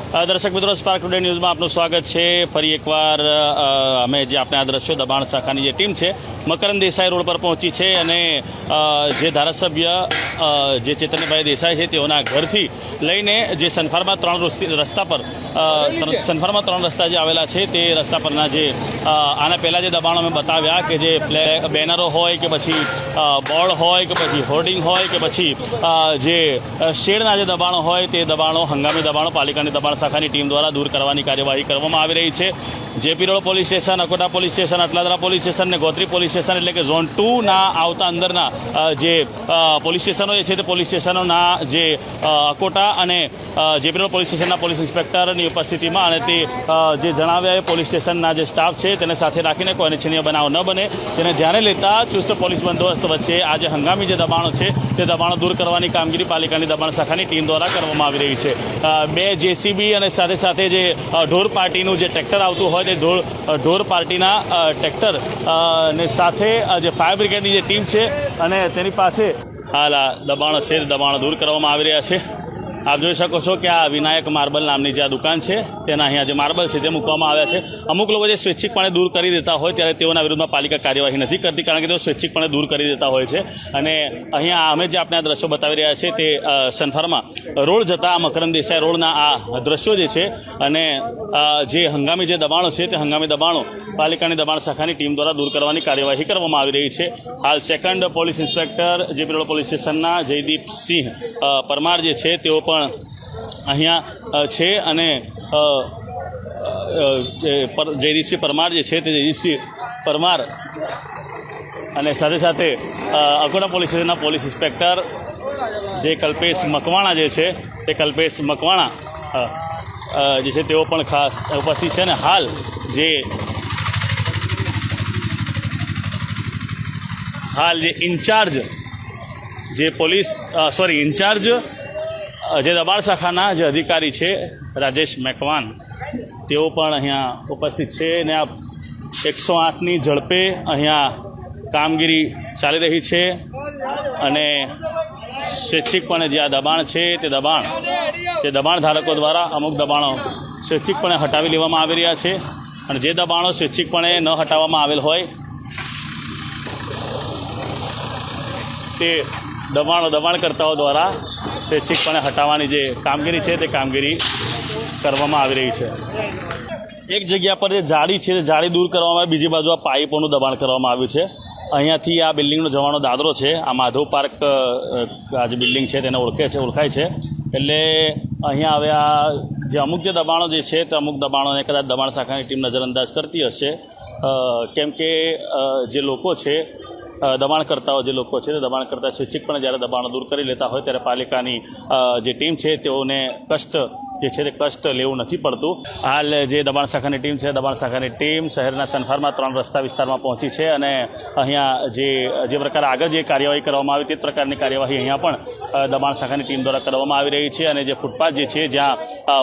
દર્શક મિત્રો, spark today ન્યૂઝમાં આપનું સ્વાગત છે. ફરી એકવાર અમે જે આપણે આ દ્રશ્યો દબાણ શાખાની જે ટીમ છે મકરંદ દેસાઈ રોડ પર પહોંચી છે અને જે ધારાસભ્ય જે ચેતનભાઈ દેસાઈ છે તેઓના ઘરથી લઈને જે સનફાર્મા 3 રસ્તા પર સનફાર્મા 3 રસ્તા જે આવેલા છે તે રસ્તા પરના જે આના પહેલાં જે દબાણો અમે બતાવ્યા કે જે બેનરો હોય કે પછી બોર્ડ હોય કે પછી હોર્ડિંગ હોય કે પછી જે શેડના જે દબાણો હોય તે દબાણો, હંગામી દબાણો પાલિકાની દબાણ શાખાની ટીમ દ્વારા દૂર કરવાની કાર્યવાહી કરવામાં આવી રહી છે. JP road police station, Akota police station, Atladara police station અને ગોત્રી પોલીસ સ્ટેશન એટલે કે ઝોન 2ના આવતા અંદરના જે પોલીસ સ્ટેશનો છે તે પોલીસ સ્ટેશનોના જે અકોટા અને જેપી રોડ પોલીસ સ્ટેશનના પોલીસ ઇન્સ્પેક્ટરની ઉપસ્થિતિમાં અને તે જે જણાવ્યા એ પોલીસ સ્ટેશનના જે સ્ટાફ છે તેને સાથે રાખીને કોઈ અનિચ્છનીય બનાવ ન બને તેને ધ્યાને લેતા ચુસ્ત પોલીસ બંદોબસ્ત વચ્ચે આ જે હંગામી જે દબાણો છે તે દબાણો દૂર કરવાની કામગીરી પાલિકાની દબાણ શાખાની ટીમ દ્વારા કરવામાં આવી રહી છે. 2 જેસીબી અને સાથે સાથે જે ઢોર પાર્ટીનું જે ટ્રેક્ટર આવતું હોય તે ઢોર પાર્ટીના ટ્રેક્ટર ને સાથે જે ફાયર બ્રિગેડની જે ટીમ છે અને તેની પાસે હાલ આ દબાણો છે દબાણો દૂર કરવામાં આવી રહ્યા છે. આપ જોઈ શકો છો કે આ વિનાયક માર્બલ નામની જે આ દુકાન છે તેના અહીંયા જે માર્બલ છે તે મૂકવામાં આવ્યા છે. અમુક લોકો જે સ્વૈચ્છિકપણે દૂર કરી દેતા હોય ત્યારે તેઓના વિરુદ્ધમાં પાલિકા કાર્યવાહી નથી કરતી, કારણ કે તેઓ સ્વૈચ્છિકપણે દૂર કરી દેતા હોય છે. અને અહીંયા અમે જે આપણે આ દ્રશ્યો બતાવી રહ્યા છે તે સનફાર્મા રોડ જતા મકરંદ દેસાઈ રોડના આ દ્રશ્યો જે છે અને જે હંગામી જે દબાણો છે તે હંગામી દબાણો પાલિકાની દબાણ શાખાની ટીમ દ્વારા દૂર કરવાની કાર્યવાહી કરવામાં આવી રહી છે. હાલ second police inspector JP road police સ્ટેશનના જયદીપસિંહ પરમાર જે છે તેઓ પણ અહીંયા છે અને જયદીપસિંહ પરમાર જે છે તે જયદીપસિંહ પરમાર અને સાથે સાથે અકોટા પોલીસ સ્ટેશનના પોલીસ ઇન્સ્પેક્ટર જે કલ્પેશ મકવાણા જે છે તે કલ્પેશ મકવાણા જે છે તેઓ પણ ખાસ ઉપસ્થિત છે. અને હાલ જે ઇન્ચાર્જ જે પોલીસ ઇન્ચાર્જ જે દબાણ શાખાના જે અધિકારી છે રાજેશ મેકવાન તેઓ પણ અહીંયા ઉપસ્થિત છે અને આ 108ની ઝડપે અહીંયા કામગીરી ચાલી રહી છે અને સ્વૈચ્છિકપણે જે આ દબાણ છે તે દબાણ ધારકો દ્વારા અમુક દબાણો સ્વૈચ્છિકપણે હટાવી લેવામાં આવી રહ્યા છે અને જે દબાણો સ્વૈચ્છિકપણે ન હટાવવામાં આવેલ હોય તે દબાણકર્તાઓ દ્વારા સ્વૈચ્છિકપણે હટાવવાની જે કામગીરી છે તે કામગીરી કરવામાં આવી રહી છે. એક જગ્યા પર જે જાળી છે તે જાળી દૂર કરવામાં આવી, બીજી બાજુ આ પાઇપોનું દબાણ કરવામાં આવ્યું છે. અહીંયાથી આ બિલ્ડિંગનો જવાનો દાદરો છે, આ માધવ પાર્ક આ જે બિલ્ડિંગ છે તેને ઓળખાય છે. એટલે અહીંયા હવે આ જે અમુક જે દબાણો જે છે તે અમુક દબાણોને કદાચ દબાણ શાખાની ટીમ નજરઅંદાજ કરતી હશે, કેમ કે જે લોકો છે દબાણકર્તાઓ જે લોકો છે તે દબાણકર્તા સ્વૈચ્છિકપણે જ્યારે દબાણો દૂર કરી લેતા હોય ત્યારે પાલિકાની જે ટીમ છે તેઓને કષ્ટ લેવું નથી પડતું. હાલ જે દબાણ શાખાની ટીમ છે દબાણ શાખાની ટીમ શહેરના સનફાર્મા 3 રસ્તા વિસ્તારમાં પહોંચી છે અને અહીંયા જે પ્રકારે આગળ જે કાર્યવાહી કરવામાં આવી તે જ પ્રકારની કાર્યવાહી અહીંયા પણ દબાણ શાખાની ટીમ દ્વારા કરવામાં આવી રહી છે. અને જે ફૂટપાથ જે છે જ્યાં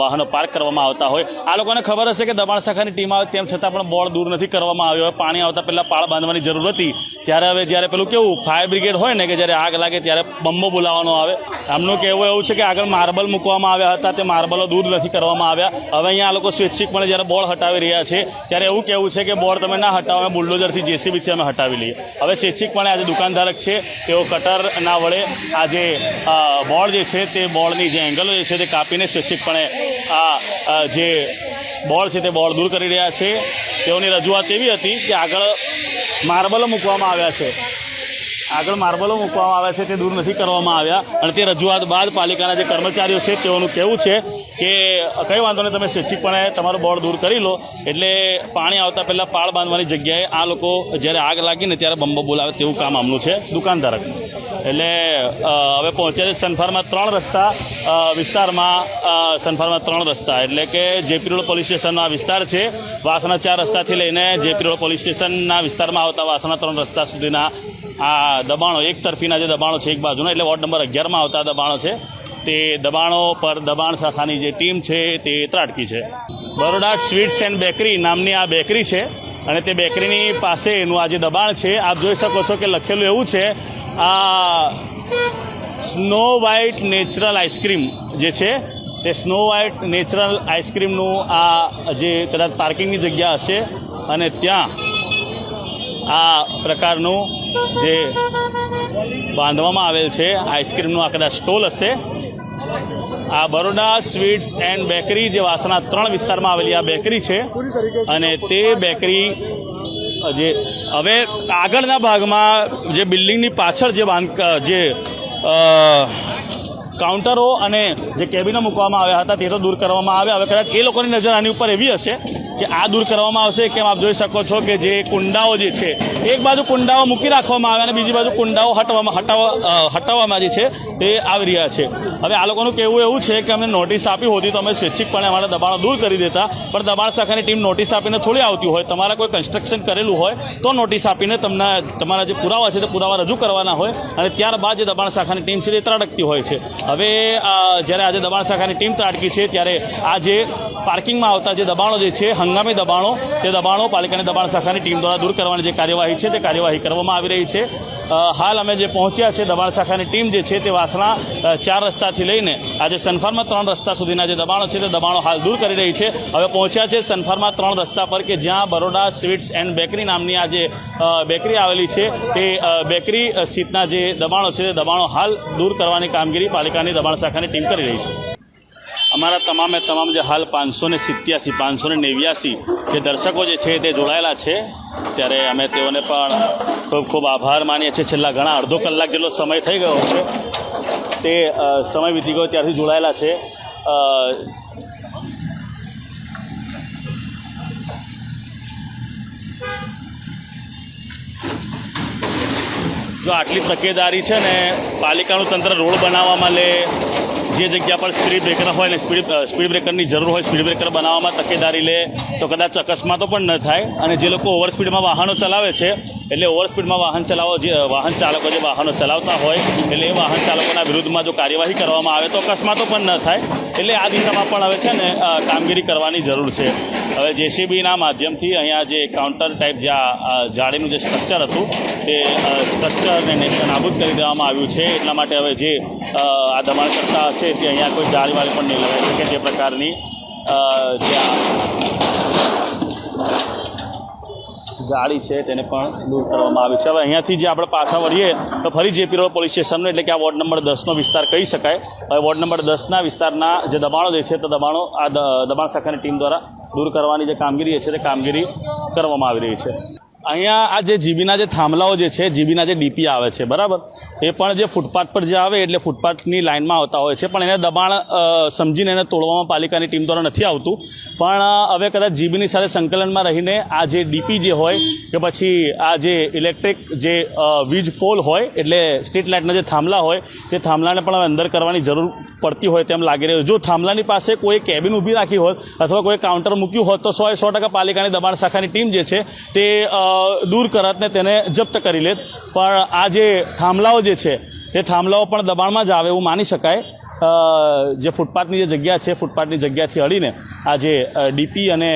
વાહનો પાર્ક કરવામાં આવતા હોય, આ લોકોને ખબર હશે કે દબાણ શાખાની ટીમ આવે તેમ છતાં પણ બોર્ડ દૂર નથી કરવામાં આવ્યો હોય. પાણી આવતા પહેલાં પાળ બાંધવાની જરૂર હતી, ત્યારે જ્યારે પેલું કેવું ફાયર બ્રિગેડ હોય ને કે જ્યારે આગ લાગે ત્યારે બંબો બોલાવવાનો આવે, આમનું કહેવું એવું છે કે આગળ માર્બલ મૂકવામાં આવ્યા હતા તે માર્બલો દૂર નથી કરવામાં આવ્યા. હવે અહીંયા આ લોકો સ્વૈચ્છિકપણે જ્યારે બોર્ડ હટાવી રહ્યા છે ત્યારે એવું કહેવું છે કે બોર્ડ તમે ના હટાવો, અમે બુલડોઝરથી જેસીબીથી અમે હટાવી લઈએ. હવે સ્વૈચ્છિકપણે આજે દુકાનધારક છે તેઓ કટરના વડે આ જે બોર્ડ જે છે તે બોર્ડની જે એંગલો જે છે તે કાપીને સ્વૈચ્છિકપણે આ જે બોર્ડ છે તે બોર્ડ દૂર કરી રહ્યા છે. તેઓની રજૂઆત એવી હતી કે આગળ માર્બલો મૂકવામાં આવ્યા છે તે દૂર નથી કરવામાં આવ્યા અને તે રજૂઆત બાદ પાલિકાના જે કર્મચારીઓ છે તેઓનું કહેવું છે કે કંઈ વાંધો નહીં, તમે સ્વૈચ્છિકપણે તમારું બોર્ડ દૂર કરી લો. એટલે પાણી આવતા પહેલાં પાળ બાંધવાની જગ્યાએ આ લોકો જ્યારે આગ લાગીને ત્યારે બંબો બોલાવે તેવું કામ આમનું છે દુકાનધારક. એટલે હવે પહોંચ્યા છે સનફાર્મા 3 રસ્તા વિસ્તારમાં. સનફાર્મા 3 રસ્તા એટલે કે જેપી રોડ પોલીસ સ્ટેશનનો આ વિસ્તાર છે. વાસણા 4 રસ્તાથી લઈને જેપી રોડ પોલીસ સ્ટેશનના વિસ્તારમાં આવતા વાસણા 3 રસ્તા સુધીના આ દબાણો, એક તરફીના જે દબાણો છે એક બાજુના, એટલે વોર્ડ નંબર 11માં આવતા દબાણો છે તે દબાણો પર દબાણ શાખાની જે ટીમ છે તે ત્રાટકી છે. બરોડા સ્વીટ્સ એન્ડ બેકરી નામની આ બેકરી છે અને તે બેકરીની પાસેનું આ જે દબાણ છે આપ જોઈ શકો છો કે લખેલું એવું છે આ સ્નો વ્હાઇટ નેચરલ આઈસ્ક્રીમ જે છે તે સ્નો વ્હાઇટ નેચરલ આઈસ્ક્રીમનું આ જે કદાચ પાર્કિંગની જગ્યા હશે અને ત્યાં આ પ્રકારનું જે બાંધવામાં આવેલ છે આઈસ્ક્રીમનું આ કદાચ સ્ટોલ હશે. આ બરોડા સ્વીટ્સ એન્ડ બેકરી જે વાસણા 3 વિસ્તારમાં આવેલી આ બેકરી છે અને તે બેકરી જે હવે આગળના ભાગમાં જે બિલ્ડિંગની પાછળ જે કાઉન્ટરો અને જે કેબિનો મૂકવામાં આવ્યા હતા તે તો દૂર કરવામાં આવ્યા. હવે કદાચ એ લોકોની નજર આની ઉપર એવી હશે કે આ દૂર કરવામાં આવશે. કેમ આપ જોઈ શકો છો કે જે કુંડાઓ જે છે એક બાજુ કુંડાઓ મૂકી રાખવામાં આવ્યા અને બીજી બાજુ કુંડાઓ હટાવવામાં જે છે તે આવી રહ્યા છે. હવે આ લોકોનું કહેવું એવું છે કે અમને નોટિસ આપી હોતી તો અમે સ્વૈચ્છિકપણે અમારા દબાણો દૂર કરી દેતા, પણ દબાણ શાખાની ટીમ નોટિસ આપીને થોડી આવતી હોય. તમારા કોઈ કન્સ્ટ્રક્શન કરેલું હોય તો નોટિસ આપીને તમને તમારા જે પુરાવા છે તે પુરાવા રજૂ કરવાના હોય અને ત્યારબાદ જે દબાણ શાખાની ટીમ છે તે ત્રાટકતી હોય છે. હવે જ્યારે આજે દબાણ શાખાની ટીમ ત્રાટકી છે ત્યારે આ જે પાર્કિંગમાં આવતા જે દબાણો જે છે હંગામી દબાણો, તે દબાણો પાલિકાની દબાણ શાખાની ટીમ દ્વારા દૂર કરવાની જે કાર્યવાહી છે તે કાર્યવાહી કરવામાં આવી રહી છે. હાલ અમે જે પહોંચ્યા છે દબાણ શાખાની ટીમ જે છે તે વાસણા 4 રસ્તાથી લઈને આજે સનફાર્મા 3 રસ્તા સુધીના જે દબાણો છે તે દબાણો હાલ દૂર કરી રહી છે. હવે પહોંચ્યા છે સનફાર્મા 3 રસ્તા પર કે જ્યાં બરોડા સ્વીટ્સ એન્ડ બેકરી નામની આ જે બેકરી આવેલી છે તે બેકરી સ્થિતના જે દબાણો છે તે દબાણો હાલ દૂર કરવાની કામગીરી પાલિકાની દબાણ શાખાની ટીમ કરી રહી છે. અમારા તમામ જે હાલ 587 589 જે દર્શકો જે છે તે જોડાયેલા છે ત્યારે અમે તેઓને પણ ખૂબ ખૂબ આભાર માનીએ છીએ. છેલ્લા ઘણા અડધો કલાક જેટલો સમય થઈ ગયો છે, તે સમય વીતી ગયો ત્યારથી જોડાયેલા છે. જો આટલી તકેદારી છે ને પાલિકાનું તંત્ર રોડ બનાવવામાં લે, જે જગ્યા પર સ્પીડ બ્રેકર હોય ને સ્પીડ બ્રેકરની જરૂર હોય સ્પીડ બ્રેકર બનાવવામાં તકેદારી લે તો કદાચ અકસ્માતો પણ ન થાય. અને જે લોકો ઓવર સ્પીડમાં વાહનો ચલાવે છે એટલે ઓવર સ્પીડમાં વાહન ચાલકો જે વાહનો ચલાવતા હોય એટલે એ વાહન ચાલકોના વિરુદ્ધમાં જો કાર્યવાહી કરવામાં આવે તો અકસ્માતો પણ ન થાય. એટલે આ દિશામાં પણ હવે છે ને કામગીરી કરવાની જરૂર છે. હવે જેસીબીના માધ્યમથી અહીંયા જે કાઉન્ટર ટાઈપ જે જાળીનું જે સ્ટ્રક્ચર હતું તે સ્ટ્રક્ચરને નાબૂદ કરી દેવામાં આવ્યું છે. એટલા માટે હવે જે આ દબાણ કરતા હશે તે અહીંયા કોઈ જાળીવાળી પણ નહીં લગાવી શકે. જે પ્રકારની જે જાળી છે તેને પણ દૂર કરવામાં આવી છે. હવે અહીંયાથી જે આપણે પાછા વળીએ તો ફરી જેપી રોડ પોલીસ સ્ટેશનનો એટલે કે આ વોર્ડ નંબર 10નો વિસ્તાર કહી શકાય. હવે વોર્ડ નંબર 10ના વિસ્તારના જે દબાણો જે છે તે દબાણો આ દબાણ શાખાની ટીમ દ્વારા દૂર કરવાની જે કામગીરી છે તે કામગીરી કરવામાં આવી રહી છે. અહીંયા આ જે જીબીના જે થાંભલાઓ જે છે, જીબીના જે ડીપી આવે છે બરાબર, એ પણ જે ફૂટપાથ પર જે આવે એટલે ફૂટપાથની લાઇનમાં આવતા હોય છે, પણ એને દબાણ સમજીને એને તોડવામાં પાલિકાની ટીમ દ્વારા નથી આવતું. પણ હવે કદાચ જીબીની સાથે સંકલનમાં રહીને આ જે ડીપી જે હોય કે પછી આ જે ઇલેક્ટ્રિક જે વીજ પોલ હોય એટલે સ્ટ્રીટ લાઇટના જે થાંભલા હોય તે થાંભલાને પણ હવે અંદર કરવાની જરૂર પડતી હોય તેમ લાગી રહ્યું. જો થાંભલાની પાસે કોઈ કેબિન ઊભી રાખી હોત અથવા કોઈ કાઉન્ટર મૂક્યું હોત તો 100% પાલિકાની દબાણ શાખાની ટીમ જે છે તે દૂર કરત ને તેને જપ્ત કરી લેત. પણ આ જે થાંભલાઓ જે છે તે થાંભલાઓ પણ દબાણમાં જ આવે એવું માની શકાય. જે ફૂટપાથની જે જગ્યા છે ફૂટપાથની જગ્યાથી અડીને આ જે ડીપી અને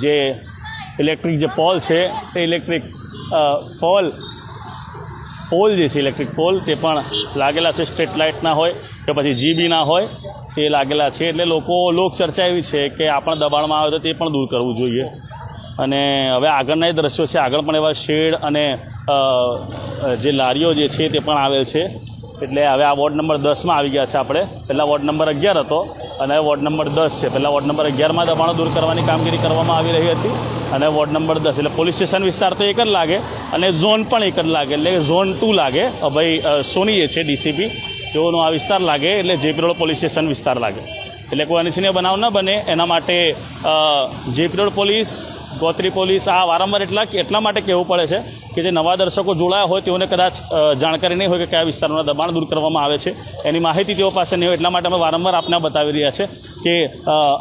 જે ઇલેક્ટ્રિક જે પોલ છે તે ઇલેક્ટ્રિક પોલ જે છે ઇલેક્ટ્રિક પોલ તે પણ લાગેલા છે. સ્ટ્રીટ લાઇટના હોય કે પછી જીબીના હોય તે લાગેલા છે. એટલે લોકચર્ચા એવી છે કે આ પણ દબાણમાં આવે તો તે પણ દૂર કરવું જોઈએ. અને હવે આગળના એ દ્રશ્યો છે, આગળ પણ એવા શેડ અને જે લારીઓ જે છે તે પણ આવેલ છે. એટલે હવે આ વોર્ડ નંબર 10માં આવી ગયા છે આપણે. પહેલાં વોર્ડ નંબર 11 હતો અને હવે વોર્ડ નંબર 10 છે. પહેલાં વોર્ડ નંબર 11માં દબાણો દૂર કરવાની કામગીરી કરવામાં આવી રહી હતી અને વોર્ડ નંબર 10 એટલે પોલીસ સ્ટેશન વિસ્તાર તો એક જ લાગે અને ઝોન પણ એક જ લાગે, એટલે ઝોન 2 લાગે. ભાઈ સોની જે છે ડીસીપી તેઓનો આ વિસ્તાર લાગે એટલે જેપી રોડ પોલીસ સ્ટેશન વિસ્તાર લાગે. એટલે કોઈ અનિચ્છનીય બનાવ ન બને એના માટે JP road police, Gotri police આ વારંવાર એટલા માટે કહેવું પડે છે કે જે નવા દર્શકો જોડાયા હોય તેઓને કદાચ જાણકારી નહીં હોય કે કયા વિસ્તારોના દબાણ દૂર કરવામાં આવે છે, એની માહિતી તેઓ પાસે નહીં હોય. એટલા માટે અમે વારંવાર આપને બતાવી રહ્યા છે કે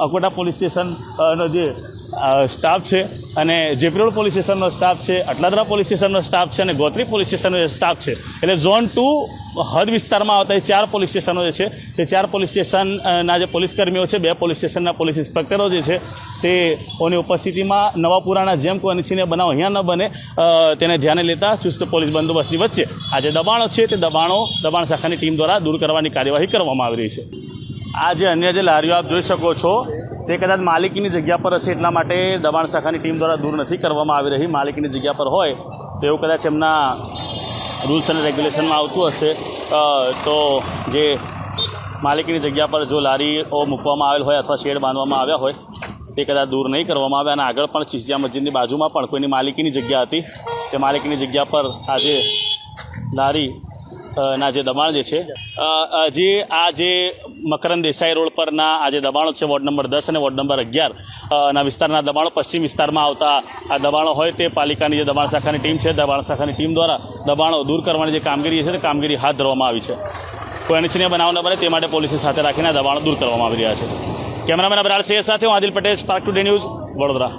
અકોટા પોલીસ સ્ટેશનનો જે સ્ટાફ છે અને જેપી રોડ પોલીસ સ્ટેશનનો સ્ટાફ છે, અટલાદરા પોલીસ સ્ટેશનનો સ્ટાફ છે અને ગોત્રી પોલીસ સ્ટેશનનો જે સ્ટાફ છે, એટલે ઝોન 2 હદ વિસ્તારમાં આવતા 4 પોલીસ સ્ટેશનો જે છે તે 4 પોલીસ સ્ટેશનના જે પોલીસ કર્મીઓ છે, 2 પોલીસ સ્ટેશનના પોલીસ ઇન્સ્પેક્ટરો જે છે તેઓની ઉપસ્થિતિમાં નવાપુરાના જેમ કોઈ અનિચ્છનીય બનાવ અહીંયા ન બને તેને ધ્યાને લેતા ચુસ્ત પોલીસ બંદોબસ્તની વચ્ચે આ જે દબાણો છે તે દબાણ શાખાની ટીમ દ્વારા દૂર કરવાની કાર્યવાહી કરવામાં આવી રહી છે. આ જે અન્ય જે લારીઓ આપ જોઈ શકો છો તે કદાચ માલિકીની જગ્યા પર હશે, એટલા માટે દબાણ શાખાની ટીમ દ્વારા દૂર નથી કરવામાં આવી રહી. માલિકીની જગ્યા પર હોય તો એવું કદાચ એમના રૂલ્સ અને રેગ્યુલેશનમાં આવતું હશે. તો જે માલિકીની જગ્યા પર જો લારીઓ મૂકવામાં આવેલ હોય અથવા શેડ બાંધવામાં આવ્યા હોય તે કદાચ દૂર નહીં કરવામાં આવે. અને આગળ પણ ચીસ્તિયા મસ્જિદની બાજુમાં પણ કોઈની માલિકીની જગ્યા હતી, તે માલિકીની જગ્યા પર આજે લારી ના જે દબાણ જે છે આ જે મકરંદ દેસાઈ રોડ પરના આ જે દબાણો છે વોર્ડ નંબર 10 અને વોર્ડ નંબર 11 ના વિસ્તારના દબાણો, પશ્ચિમ વિસ્તારમાં આવતા આ દબાણો હોય તે પાલિકાની જે દબાણ શાખાની ટીમ છે, દબાણ શાખાની ટીમ દ્વારા દબાણો દૂર કરવાની જે કામગીરી છે તે કામગીરી હાથ ધરવામાં આવી છે. કોઈ અનિચ્છનીય બનાવ ન બને તે માટે પોલીસની સાથે રાખીને દબાણો દૂર કરવામાં આવી રહ્યા છે. કેમેરામેન અબરાર સૈયદ સાથે હું Adil Patel, spark today news, Vadodara.